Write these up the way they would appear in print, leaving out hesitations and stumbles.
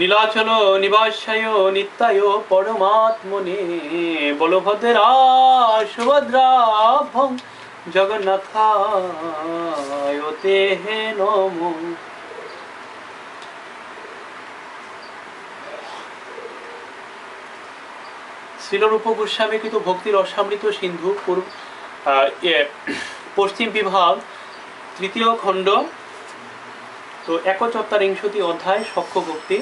নীলাচল নিবাসায় নিত্যায় পরমাত্মনে বলভদ্রা সুভদ্রাভং জগন্নাথায় তে নমঃ। শ্রীলরূপ গোস্বামী কৃত ভক্তির রসামৃত সিন্ধু পশ্চিম বিভাগ তৃতীয় খণ্ড, তো ৪১ অধ্যায় সখ্য ভক্তি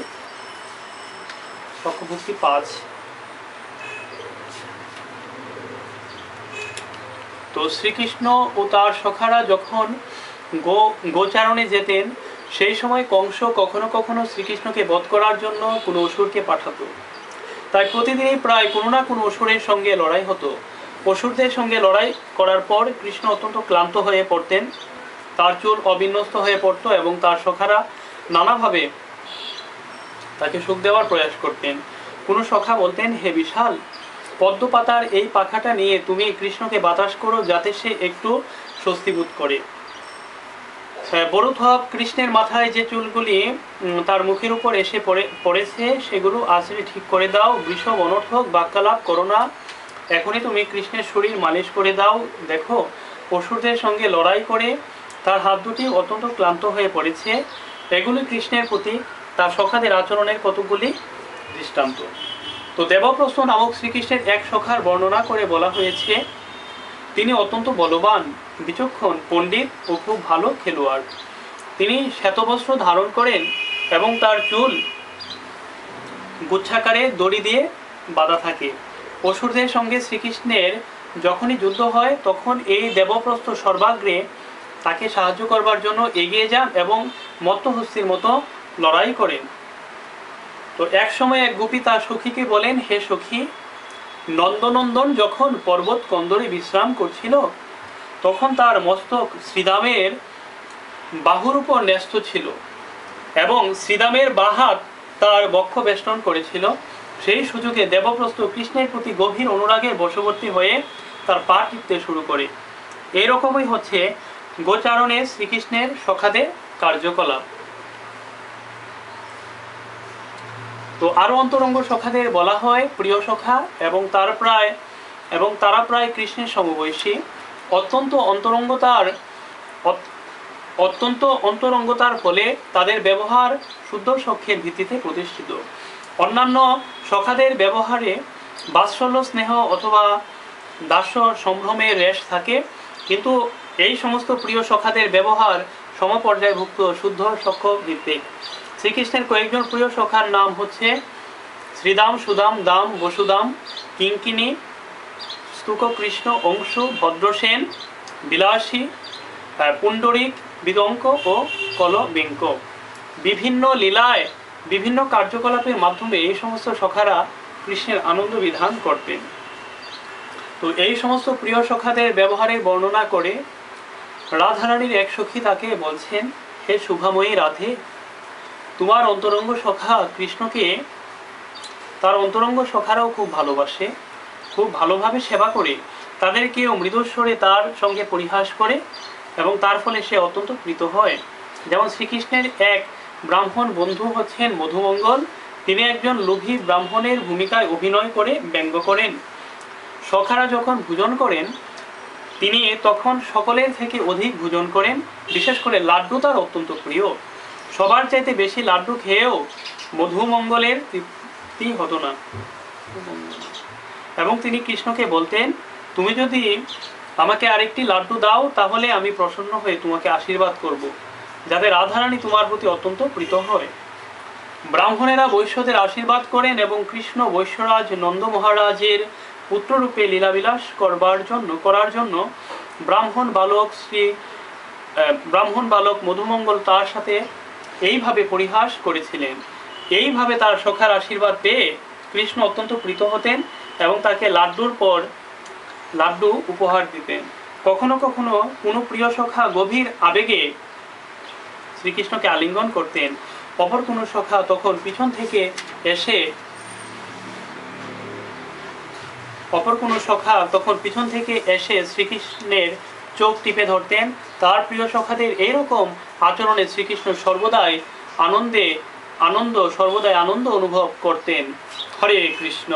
৫। তো শ্রীকৃষ্ণ ও তার সখারা যখন গোচারণে যেতেন, সেই সময় কংস কখনো কখনো শ্রীকৃষ্ণকে বধ করার জন্য কোনো অসুরকে পাঠাতো। তাই প্রতিদিনই প্রায় কোনো না কোনো অসুরের সঙ্গে লড়াই হতো। অসুরদের সঙ্গে লড়াই করার পর কৃষ্ণ অত্যন্ত ক্লান্ত হয়ে পড়তেন, তার চুল অবিন্যস্ত হয়ে পড়ত এবং তার সখারা নানাভাবে তাকে সুখ দেওয়ার প্রয়াস করতেন। কোনো সখা বলতেন, হে বিশাল, পদ্মপাতার এই পাখাটা নিয়ে তুমি কৃষ্ণকে বাতাস করো, যাতে সে একটু স্বস্তি বোধ করে। বরুথপ, কৃষ্ণের মাথায় যে চুলগুলি তার মুখের উপর এসে পড়েছে সেগুলো আছড়ে ঠিক করে দাও। বৃষভ, অনর্থক বাক্যালাপ করো না, এখনই তুমি কৃষ্ণের শরীর মালিশ করে দাও। দেখো, অসুরদের সঙ্গে লড়াই করে তার হাত দুটি অত্যন্ত ক্লান্ত হয়ে পড়েছে। এগুলি কৃষ্ণের প্রতি তার সখাদের আচরণের কতগুলি দৃষ্টান্ত। তো দেবপ্রস্থ নামক শ্রীকৃষ্ণের এক সখার বর্ণনা করে বলা হয়েছে, তিনি অত্যন্ত বলবান, বিচক্ষণ, পণ্ডিত ও খুব ভালো খেলোয়াড়। তিনি শ্বেতবস্ত্র ধারণ করেন এবং তার চুল গুচ্ছাকারে দড়ি দিয়ে বাঁধা থাকে। অসুরদের সঙ্গে শ্রীকৃষ্ণের যখনই যুদ্ধ হয়, তখন এই দেবপ্রস্থ সর্বাগ্রে তাকে সাহায্য করবার জন্য এগিয়ে যান এবং মত্তহস্তির মতো লড়াই করেন। তো এক সময় এক গোপী তার সখীকে বলেন, হে সখী, নন্দনন্দন যখন পর্বত কন্দরে বিশ্রাম করছিল, তখন তার মস্তক শ্রীদামের বাহুর উপর ন্যস্ত ছিল এবং শ্রীদামের বাঁ হাত তার বক্ষ বেষ্টন করেছিল। সেই সুযোগে দেবপ্রস্থ কৃষ্ণের প্রতি গভীর অনুরাগের বশবর্তী হয়ে তার পা টিপতে শুরু করে। এরকমই হচ্ছে গোচারণে শ্রীকৃষ্ণের সখাদের কার্যকলাপ। তো আরো অন্তরঙ্গ সখাদের বলা হয় প্রিয় সখা, এবং তারা প্রায় কৃষ্ণের সমবয়সী। অত্যন্ত অন্তরঙ্গতার ফলে তাদের ব্যবহার শুদ্ধ সখ্যের ভিত্তিতে প্রতিষ্ঠিত। অন্যান্য সখাদের ব্যবহারে বাৎসল্য, স্নেহ অথবা দাস্য সম্ভ্রমের রেশ থাকে, কিন্তু এই সমস্ত প্রিয় সখাদের ব্যবহার সমপর্যায়ভুক্ত শুদ্ধ সখ্য ভিত্তিক। শ্রীকৃষ্ণের কয়েকজন প্রিয় সখার নাম হচ্ছে শ্রীদাম, সুদাম, দাম, বসুদাম, কিঙ্কিনী, স্তুককৃষ্ণ, অংশু, ভদ্রসেন, বিলাসী, পুণ্ডরিক, বিদঙ্ক ও কলবিঙ্ক। বিভিন্ন লীলায়, বিভিন্ন কার্যকলাপের মাধ্যমে এই সমস্ত সখারা কৃষ্ণের আনন্দ বিধান করতেন। তো এই সমস্ত প্রিয় সখাদের ব্যবহারের বর্ণনা করে রাধারানীর এক সখী তাকে বলছেন, হে শুভাময়ী রাধে, তোমার অন্তরঙ্গ সখা কৃষ্ণকে তার অন্তরঙ্গ সখারাও খুব ভালোবাসে, খুব ভালোভাবে সেবা করে, তাদেরকেও মৃদুস্বরে তার সঙ্গে পরিহাস করে এবং তার ফলে সে অত্যন্ত প্রীত হয়। যেমন শ্রীকৃষ্ণের এক ব্রাহ্মণ বন্ধু হচ্ছেন মধুমঙ্গল। তিনি একজন লোভী ব্রাহ্মণের ভূমিকায় অভিনয় করে ব্যঙ্গ করেন। সখারা যখন ভোজন করেন, তিনি তখন সকলের থেকে অধিক ভোজন করেন। বিশেষ করে লাড্ডু তার অত্যন্ত প্রিয়। সবার চাইতে বেশি লাড্ডু খেয়েও মধুমঙ্গলের তৃপ্তি হতো না এবং তিনি কৃষ্ণকে বলতেন, তুমি যদি আমাকে আরেকটি লাড্ডু দাও, তাহলে আমি প্রসন্ন হয়ে তোমাকে আশীর্বাদ করব, যাতে রাধারানী তোমার প্রতি অত্যন্ত প্রীত হয়। ব্রাহ্মণেরা বৈশ্যদের আশীর্বাদ করেন এবং কৃষ্ণ বৈশ্যরাজ নন্দ মহারাজের পুত্ররূপে লীলাবিলাস করার জন্য ব্রাহ্মণ বালক মধুমঙ্গল তার সাথে এইভাবে পরিহাস করেছিলেন। এইভাবে তার সখার আশীর্বাদ পেয়ে কৃষ্ণ অত্যন্ত প্রীত হতেন এবং তাকে লাড্ডুর পর লাড্ডু উপহার দিতেন। কখনো কখনো কোনো প্রিয় সখা গভীর আবেগে শ্রীকৃষ্ণকে আলিঙ্গন করতেন। অপর কোনো সখা তখন পিছন থেকে এসে শ্রীকৃষ্ণের চোখ টিপে ধরতেন। তার প্রিয় সখাদের এইরকম আচরণে শ্রীকৃষ্ণ সর্বদাই আনন্দে সর্বদাই আনন্দ অনুভব করতেন। হরে কৃষ্ণ।